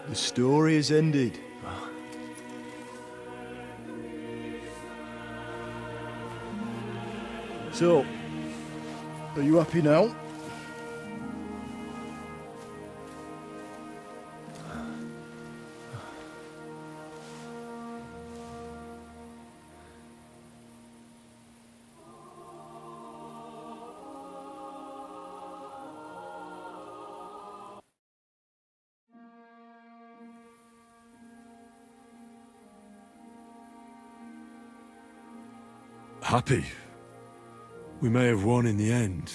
The story has ended. So, are you happy now? Happy. We may have won in the end,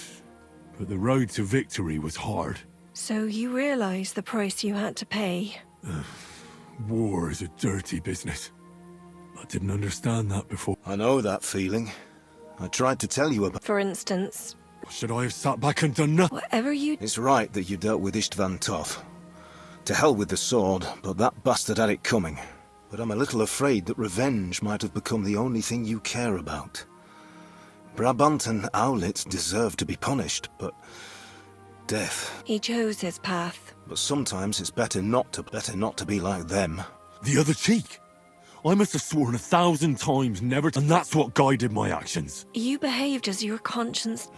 but the road to victory was hard. So you realize the price you had to pay? War is a dirty business. I didn't understand that before. I know that feeling. I tried to tell you about... For instance, Should I have sat back and done nothing? whatever you... It's right that you dealt with Istvan tough. To hell with the sword, but that bastard had it coming. But I'm a little afraid that revenge might have become the only thing you care about. Brabant and Owlet deserve to be punished, but... death. He chose his path. But sometimes it's better not to be like them. The other cheek. I must have sworn 1,000 times never to, and that's what guided my actions. You behaved as your conscience...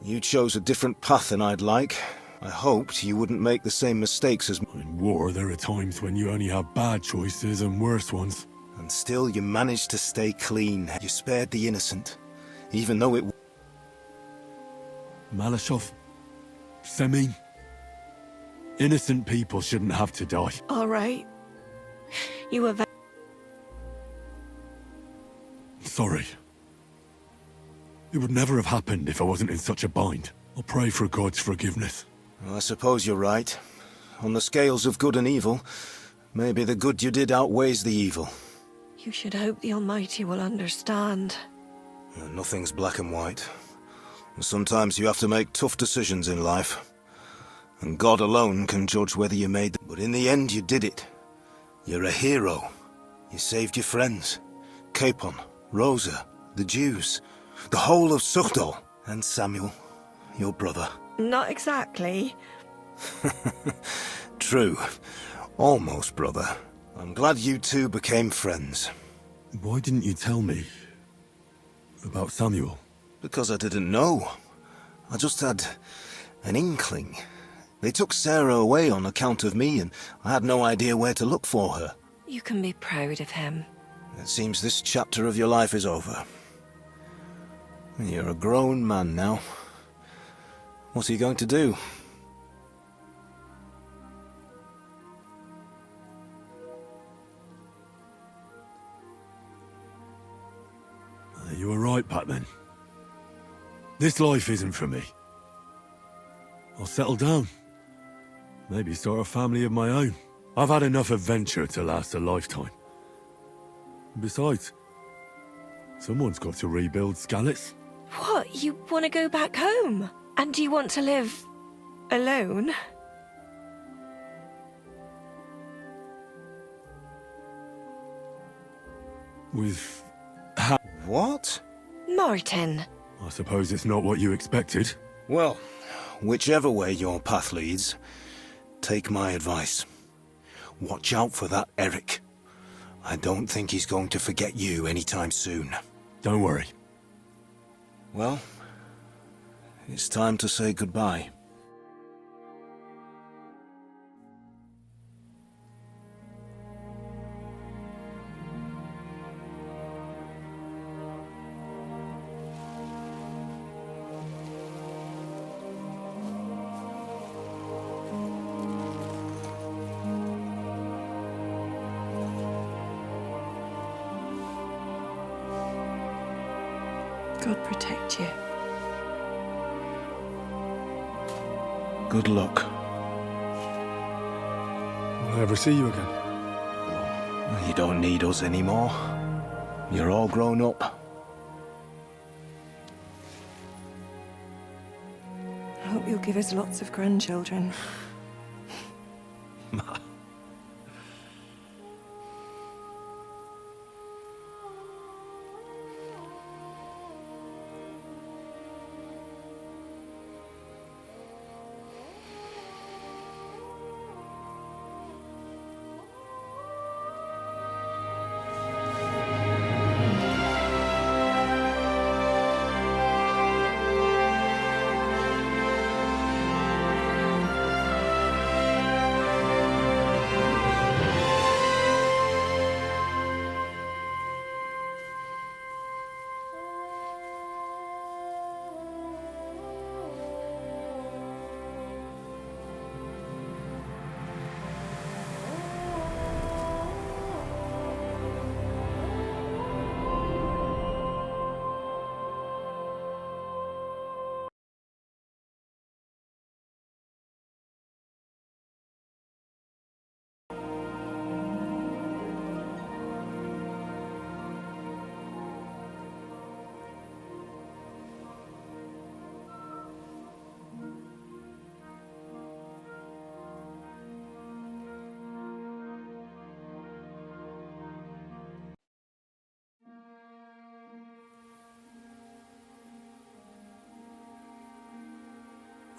You chose a different path than I'd like. I hoped you wouldn't make the same mistakes as... In war, there are times when you only have bad choices and worse ones. And still you managed to stay clean. You spared the innocent. Even though it... Malashov, Semyon. Innocent people shouldn't have to die. All right. You were... Sorry. It would never have happened if I wasn't in such a bind. I'll pray for God's forgiveness. Well, I suppose you're right. On the scales of good and evil, maybe the good you did outweighs the evil. You should hope the Almighty will understand. Nothing's black and white. Sometimes you have to make tough decisions in life. And God alone can judge whether you made them. But in the end, you did it. You're a hero. You saved your friends. Capon, Rosa, the Jews, the whole of Suchdol, and Samuel, your brother. Not exactly. True. Almost, brother. I'm glad you two became friends. Why didn't you tell me about Samuel? Because I didn't know. I just had an inkling. They took Sarah away on account of me, and I had no idea where to look for her. You can be proud of him. It seems this chapter of your life is over. You're a grown man now. What are you going to do? You were right back then. This life isn't for me. I'll settle down. Maybe start a family of my own. I've had enough adventure to last a lifetime. Besides, someone's got to rebuild Skalitz. What? You want to go back home? And do you want to live... alone? With... What? Martin. I suppose it's not what you expected. Well, whichever way your path leads, take my advice. Watch out for that Eric. I don't think he's going to forget you anytime soon. Don't worry. Well, it's time to say goodbye. God protect you. Good luck. Will I ever see you again? You don't need us anymore. You're all grown up. I hope you'll give us lots of grandchildren.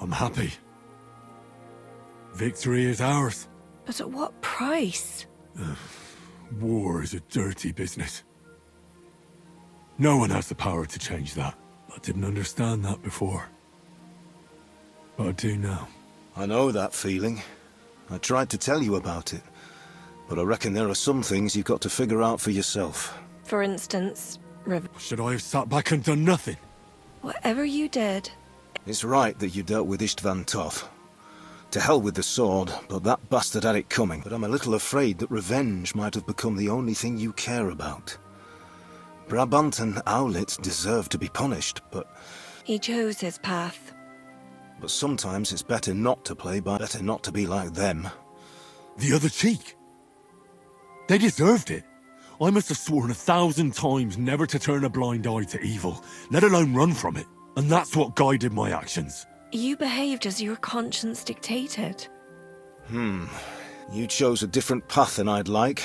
I'm happy. Victory is ours. But at what price? War is a dirty business. No one has the power to change that. I didn't understand that before. But I do now. I know that feeling. I tried to tell you about it. But I reckon there are some things you've got to figure out for yourself. For instance, Should I have sat back and done nothing? whatever you did. It's right that you dealt with Istvan tough. To hell with the sword, but that bastard had it coming. But I'm a little afraid that revenge might have become the only thing you care about. Brabant and Owlet deserve to be punished, but He chose his path. sometimes it's better not to better not to be like them. The other cheek. They deserved it. I must have sworn 1,000 times never to turn a blind eye to evil, let alone run from it. And that's what guided my actions. You behaved as your conscience dictated. You chose a different path than I'd like,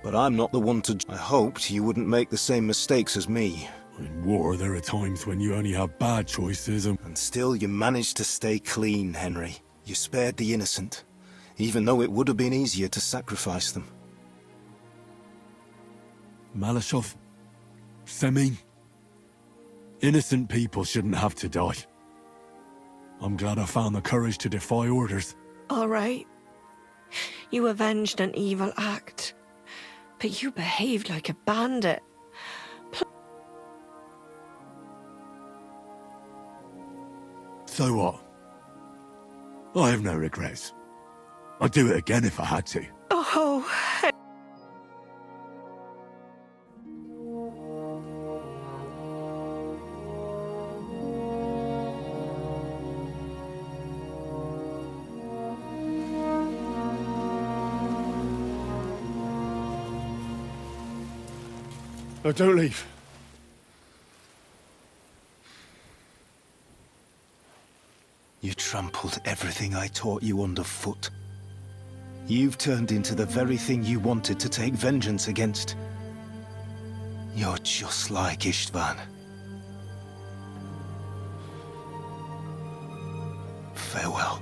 but I'm not the one to... I hoped you wouldn't make the same mistakes as me. In war, there are times when you only have bad choices and... And still you managed to stay clean, Henry. You spared the innocent, even though it would have been easier to sacrifice them. Malashov, Semin. Innocent people shouldn't have to die. I'm glad I found the courage to defy orders. All right. You avenged an evil act. But you behaved like a bandit. So what? I have no regrets. I'd do it again if I had to. Oh, No, don't leave. You trampled everything I taught you underfoot. You've turned into the very thing you wanted to take vengeance against. You're just like Istvan. Farewell.